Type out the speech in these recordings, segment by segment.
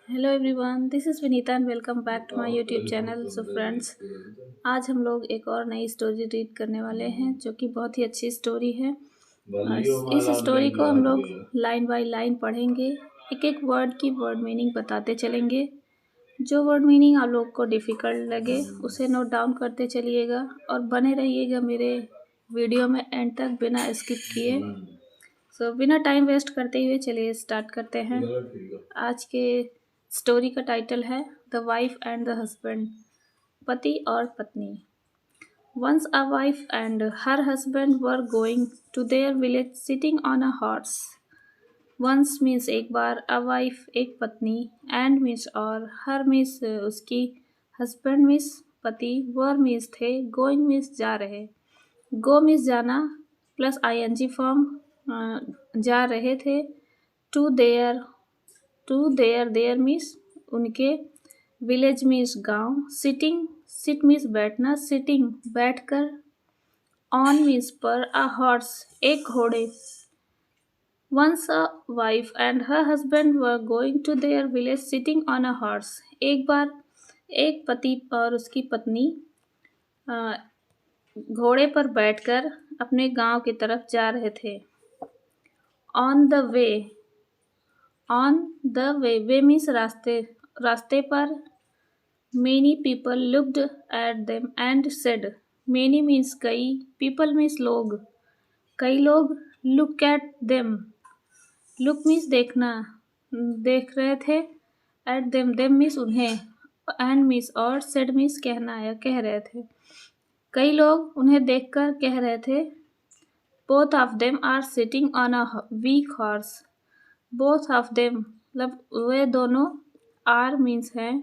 Hello everyone, this is Vinita and welcome back to my YouTube channel. So friends, आज हम लोग एक और नई स्टोरी रीड करने वाले हैं जो कि बहुत ही अच्छी स्टोरी है। इस स्टोरी को हम लोग लाइन बाय लाइन पढ़ेंगे, एक एक वर्ड की वर्ड मीनिंग बताते चलेंगे। जो वर्ड मीनिंग आप लोग को डिफ़िकल्ट लगे उसे नोट डाउन करते चलिएगा और बने रहिएगा मेरे वीडियो में एंड तक बिना स्किप किए। सो बिना टाइम वेस्ट करते हुए चलिए स्टार्ट करते हैं। आज के स्टोरी का टाइटल है the wife and the husband, पति और पत्नी। Once a wife and her husband were going to their village sitting on a horse. Once means एक बार, अ वाइफ एक पत्नी, एंड मीन्स और, हर मीन्स उसकी, हस्बैंड मीन्स पति, वर मीन्स थे, गोइंग मीन्स जा रहे। गो मीन्स जाना प्लस आईएनजी फॉर्म, जा रहे थे। टू देयर, देयर मीन्स उनके, विलेज मीन्स गांव, सिटिंग, सिट मीन्स बैठना, सिटिंग बैठकर, ऑन मीन्स पर, अ हॉर्स एक घोड़े। Once a wife and her husband were going to their village sitting on a horse. एक बार एक पति और उसकी पत्नी घोड़े पर बैठकर अपने गांव की तरफ जा रहे थे। On the way, on the way, way means रास्ते, रास्ते पर। Many people looked at them and said, many means कई, पीपल मीन्स लोग, कई लोग, look at them, look means देखना, देख रहे थे, एट देम, देम मीन्स उन्हें, एंड मीन्स और, सेड मीन्स कहना या कह रहे थे। कई लोग उन्हें देखकर कह रहे थे। Both of them are sitting on a weak horse, both of them मतलब वे दोनों, आर मीन्स हैं,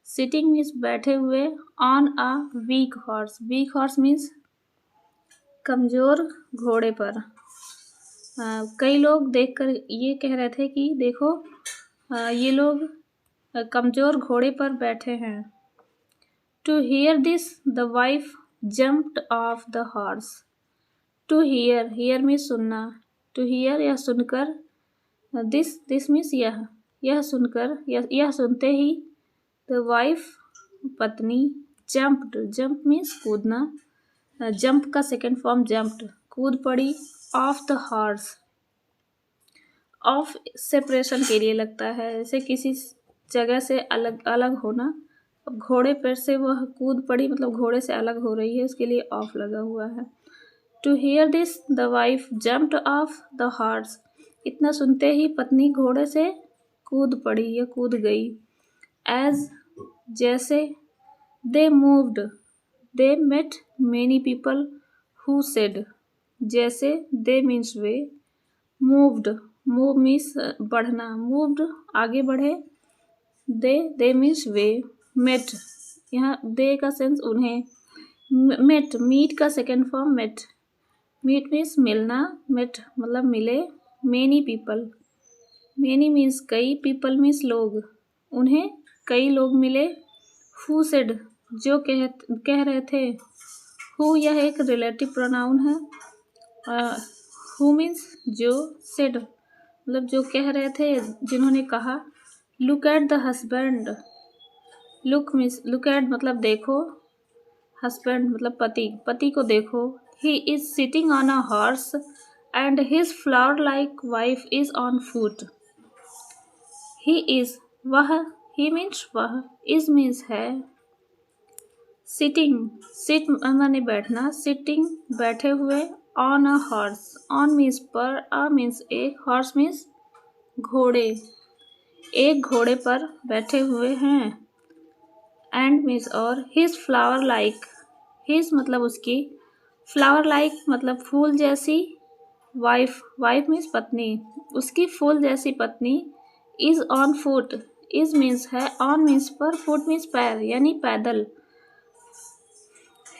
सिटिंग मीन्स बैठे हुए, on a weak horse, weak horse means कमज़ोर घोड़े पर। कई लोग देखकर ये कह रहे थे कि देखो ये लोग कमज़ोर घोड़े पर बैठे हैं। To hear this the wife jumped off the horse. To hear, hear means सुनना, टू हियर यह सुनकर, दिस मीन्स यह सुनकर, यह सुनते ही, द वाइफ पत्नी, जम्प्ड, जंप मीन्स कूदना, जंप का सेकेंड फॉर्म जम्प्ड, कूद पड़ी, off the horse, off separation के लिए लगता है, जैसे किसी जगह से अलग अलग होना। अब घोड़े पर से वह कूद पड़ी मतलब घोड़े से अलग हो रही है, उसके लिए ऑफ लगा हुआ है। To hear this the wife jumped off the horse, इतना सुनते ही पत्नी घोड़े से कूद पड़ी या कूद गई। एज, जैसे, they moved, they met many people who said, जैसे, दे मीन्स वे, मूव्ड, मूव मीन्स बढ़ना, मूव्ड आगे बढ़े, दे मीन्स वे, मेट, यहाँ दे का सेंस उन्हें, मेट, मीट का second form met, meet means मिलना, मेट मतलब मिले, मेनी पीपल, मेनी मीन्स कई, पीपल मीन्स लोग, उन्हें कई लोग मिले। हु सेड, जो कह रहे थे। हु यह एक रिलेटिव प्रोनाउन है। हु मीन्स जो, सेड मतलब जो कह रहे थे, जिन्होंने कहा। Look at the husband, look means look at मतलब देखो, हस्बैंड मतलब पति, पति को देखो। He is sitting on a horse and his flower like wife is on foot. He is वह, ही मीन्स वह, इज मीन्स है, सिटिंग, सिट माने बैठना, सिटिंग बैठे हुए, on a horse, on means पर, अ मीन्स एक, हॉर्स मीन्स घोड़े, एक घोड़े पर बैठे हुए हैं। एंड मीन्स और, हिज फ्लावर लाइक, हिज मतलब उसकी, फ्लावर लाइक मतलब फूल जैसी, वाइफ, वाइफ मीन्स पत्नी, उसकी फूल जैसी पत्नी, is on foot, is means है, ऑन मीन्स पर, फुट मीन्स पैर यानी पैदल।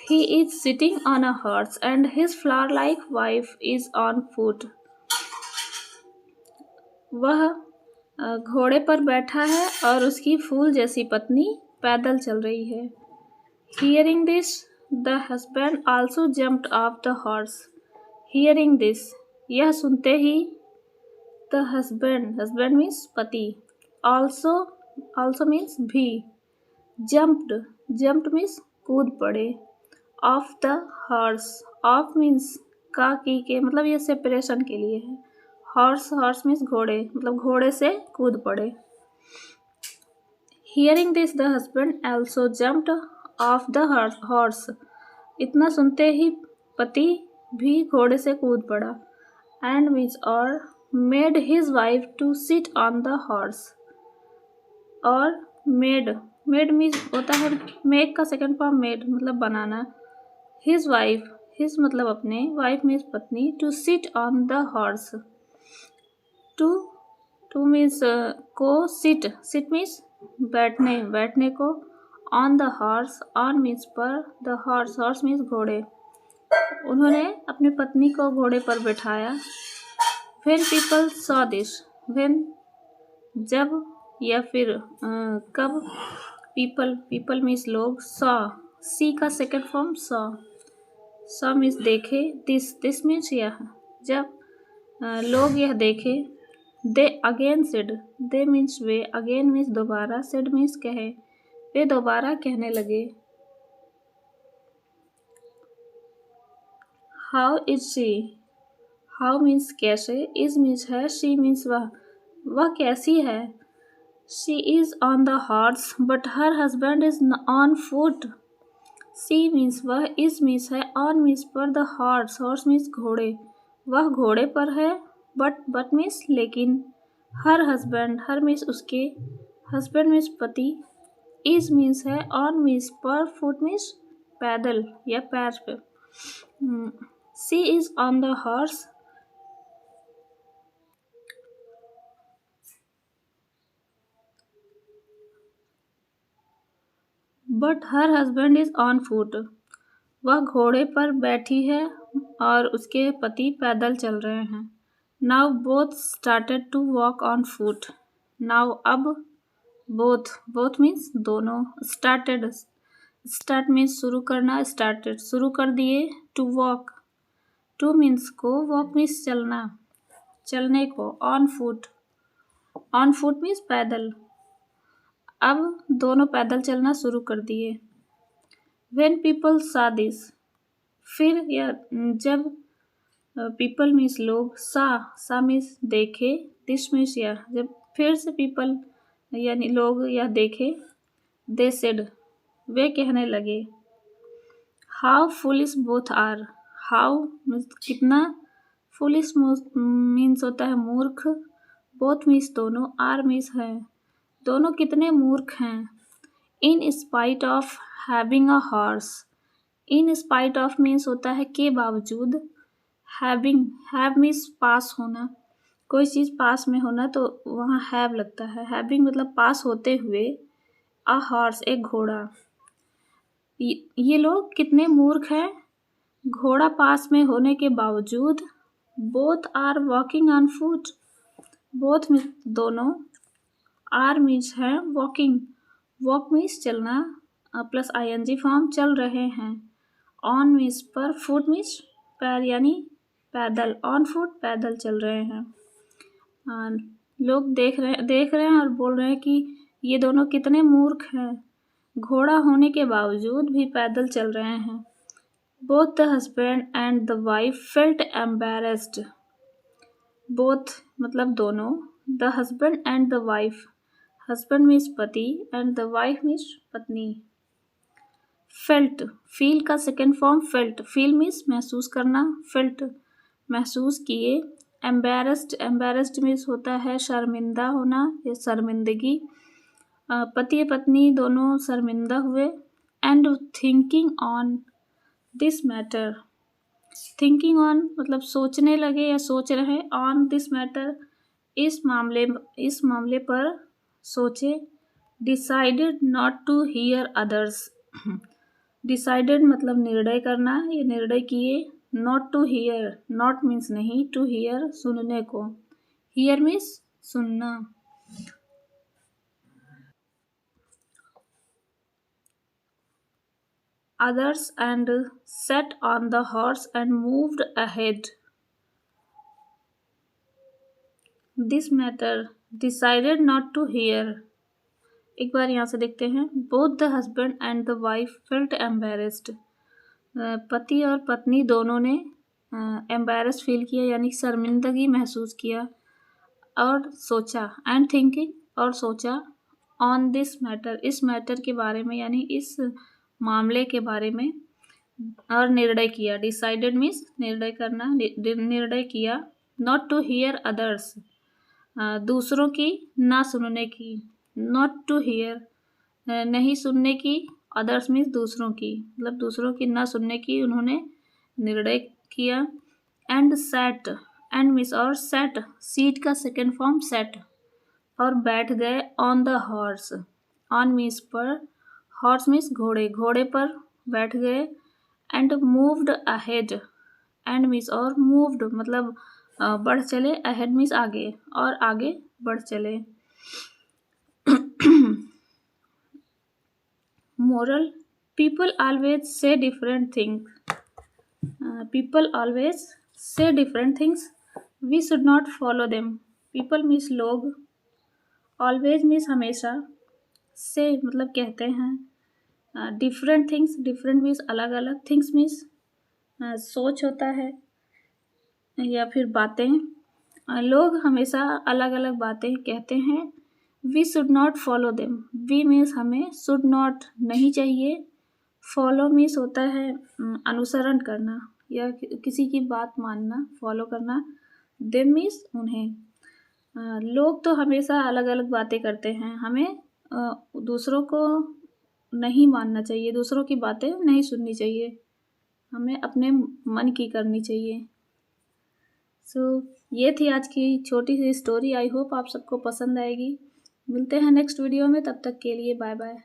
He is sitting on a horse and his flower like wife is on foot. वह घोड़े पर बैठा है और उसकी फूल जैसी पत्नी पैदल चल रही है। Hearing this the husband also jumped off the horse. Hearing this, यह सुनते ही, द हस्बैंड, हस्बैंड मीन्स पति, ऑल्सो also means भी. Jumped, jumped means कूद पड़े. Off the horse, off means का की के मतलब ये सेपरेशन के लिए है. Horse, horse means घोड़े मतलब घोड़े से कूद पड़े. Hearing this, the husband also jumped off the horse. इतना सुनते ही पति भी घोड़े से कूद पड़ा. And which or made his wife to sit on the horse. और made means होता है make का सेकंड फॉर्म made मतलब बनाना. His wife, his मतलब अपने, wife means पत्नी, to sit on the horse. To means को, sit means बैठने को. On the horse, on means पर, the horse means घोड़े. उन्होंने अपनी पत्नी को घोड़े पर बैठाया. When people saw this, when जब या फिर कब. people means लोग. see का सेकंड फॉर्म saw means देखे. this means यह. जब लोग यह देखे. they again said, they means way, again means दोबारा, said means कहे. वे दोबारा कहने लगे. how is she, how means कैसे, is means है, she means वह कैसी है. she is on the horse but her husband is on foot. she means वह, is means है, on means पर, the horse means घोड़े. वह घोड़े पर है. but means लेकिन. her husband, her means उसके, husband means पति, is means है, on means पर, foot means पैदल या पैर पे. she is on the horse but her husband is on foot. वह घोड़े पर बैठी है और उसके पति पैदल चल रहे हैं. Now both started to walk on foot. Now अब both means दोनों. Start means शुरू करना. Started शुरू कर दिए. To walk, to means को, walk means चलना, चलने को. On foot means पैदल. अब दोनों पैदल चलना शुरू कर दिए. When people saw this, फिर या जब. people means लोग. saw means देखे. this means या. जब फिर से people यानी लोग या देखे. they said, वे कहने लगे. how foolish both are. how means कितना. foolish means होता है मूर्ख. both means दोनों. are means है. दोनों कितने मूर्ख हैं. in spite of having a horse. in spite of means होता है के बावजूद. have means पास होना. कोई चीज़ पास में होना तो वहाँ have लगता है. having मतलब पास होते हुए. a horse एक घोड़ा. ये लोग कितने मूर्ख हैं. घोड़ा पास में होने के बावजूद. both are walking on foot. both means दोनों. are means है walking. walk means चलना प्लस ing फॉर्म चल रहे हैं. on means पर, foot means पैर यानी पैदल. on foot पैदल चल रहे हैं. लोग देख रहे हैं और बोल रहे हैं कि ये दोनों कितने मूर्ख हैं. घोड़ा होने के बावजूद भी पैदल चल रहे हैं. both the husband and the wife felt embarrassed. both मतलब दोनों. the husband and the wife, husband means पति and the wife means पत्नी. felt, feel का second form felt. feel means महसूस करना. felt महसूस किए. embarrassed means होता है शर्मिंदा होना या शर्मिंदगी. पति पत्नी दोनों शर्मिंदा हुए. and thinking on this matter. thinking on मतलब सोचने लगे या सोच रहे. on this matter इस मामले पर सोचे. decided not to hear others. decided मतलब निर्णय करना या निर्णय किए. not to hear, not means नहीं, to hear सुनने को. hear means सुनना. others and sat on the horse and moved ahead. this matter decided not to hear. एक बार यहाँ से देखते हैं। Both the husband and the wife felt embarrassed. पति और पत्नी दोनों ने एम्बेरस्ड फील किया, यानी शर्मिंदगी महसूस किया, और सोचा एंड थिंकिंग, और सोचा ऑन दिस मैटर, इस मैटर के बारे में, यानी इस मामले के बारे में, और निर्णय किया। डिसाइडेड मीन्स निर्णय करना, निर्णय किया। नॉट टू हियर अदर्स, दूसरों की ना सुनने की। नॉट टू हियर, नहीं सुनने की। अदर्स मीन्स दूसरों की, मतलब दूसरों की ना सुनने की उन्होंने निर्णय किया। एंड सेट, एंड मीन्स और सेट, सीट का सेकेंड फॉर्म सेट, और बैठ गए on the horse. On means पर, हॉर्स मीन्स घोड़े, घोड़े पर बैठ गए। And moved ahead, and means और मूव्ड मतलब बढ़ चले, अहेड मीन्स आगे, और आगे बढ़ चले। Moral, people always say different things, people always say different things, we should not follow them. People means लोग, ऑलवेज मीन्स हमेशा, से मतलब कहते हैं, डिफरेंट थिंग्स, डिफरेंट मीन्स अलग अलग, थिंग्स मीन्स सोच होता है या फिर बातें। लोग हमेशा अलग अलग बातें कहते हैं। We should not follow them, we means हमें, शुड नॉट नहीं चाहिए, फॉलो मीन्स होता है अनुसरण करना या किसी की बात मानना, फॉलो करना। देम मीन्स उन्हें। लोग तो हमेशा अलग अलग बातें करते हैं, हमें दूसरों को नहीं मानना चाहिए, दूसरों की बातें नहीं सुननी चाहिए, हमें अपने मन की करनी चाहिए। ये थी आज की छोटी सी स्टोरी। आई होप आप सबको पसंद आएगी। मिलते हैं नेक्स्ट वीडियो में, तब तक के लिए बाय बाय।